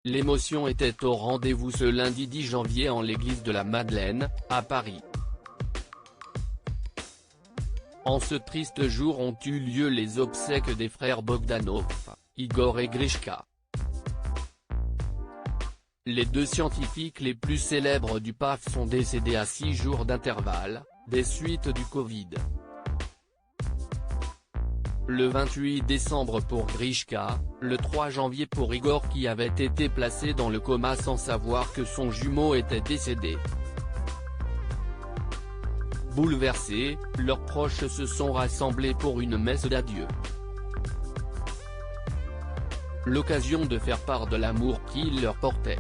L'émotion était au rendez-vous ce lundi 10 janvier en l'église de la Madeleine, à Paris. En ce triste jour ont eu lieu les obsèques des frères Bogdanov, Igor et Grishka. Les deux scientifiques les plus célèbres du PAF sont décédés à 6 jours d'intervalle, des suites du Covid. Le 28 décembre pour Grishka, le 3 janvier pour Igor qui avait été placé dans le coma sans savoir que son jumeau était décédé. Bouleversés, leurs proches se sont rassemblés pour une messe d'adieu. L'occasion de faire part de l'amour qu'ils leur portaient.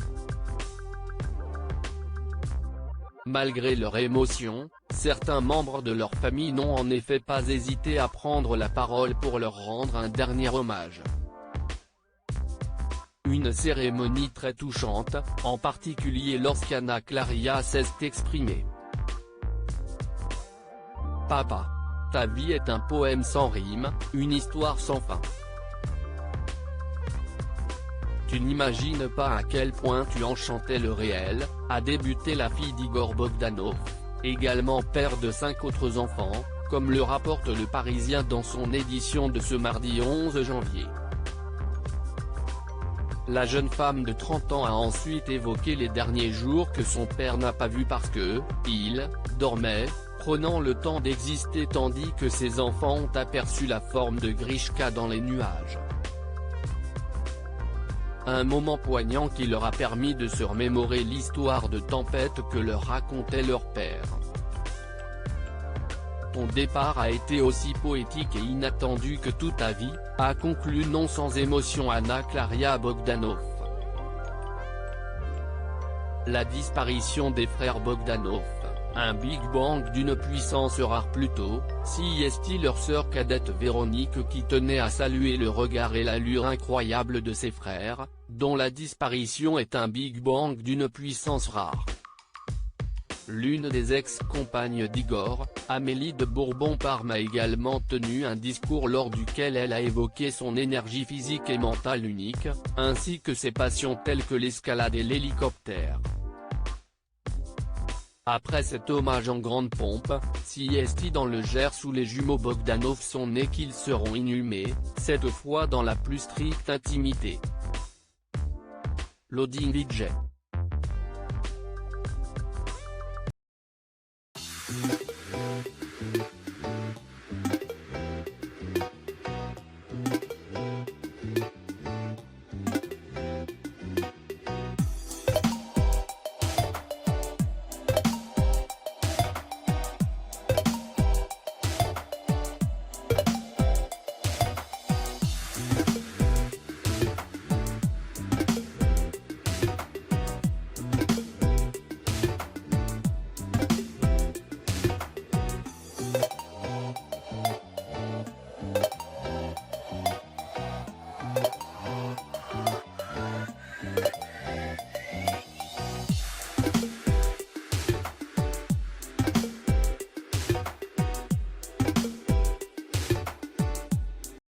Malgré leur émotion, certains membres de leur famille n'ont en effet pas hésité à prendre la parole pour leur rendre un dernier hommage. Une cérémonie très touchante, en particulier lorsqu'Anna Claria s'est exprimée. « Papa. Ta vie est un poème sans rime, une histoire sans fin. Tu n'imagines pas à quel point tu enchantais le réel », a débuté la fille d'Igor Bogdanov, également père de 5 autres enfants, comme le rapporte Le Parisien dans son édition de ce mardi 11 janvier. La jeune femme de 30 ans a ensuite évoqué les derniers jours que son père n'a pas vus parce que, il, dormait, prenant le temps d'exister tandis que ses enfants ont aperçu la forme de Grishka dans les nuages. Un moment poignant qui leur a permis de se remémorer l'histoire de tempête que leur racontait leur père. Ton départ a été aussi poétique et inattendu que toute ta vie, a conclu non sans émotion Anna Claria Bogdanov. La disparition des frères Bogdanov, un Big Bang d'une puissance rare plus tôt, si est-il leur sœur cadette Véronique qui tenait à saluer le regard et l'allure incroyable de ses frères, dont la disparition est un Big Bang d'une puissance rare. L'une des ex-compagnes d'Igor, Amélie de Bourbon-Parme a également tenu un discours lors duquel elle a évoqué son énergie physique et mentale unique, ainsi que ses passions telles que l'escalade et l'hélicoptère. Après cet hommage en grande pompe, si est dans le Gers où les jumeaux Bogdanov sont nés qu'ils seront inhumés, cette fois dans la plus stricte intimité. Loading DJ.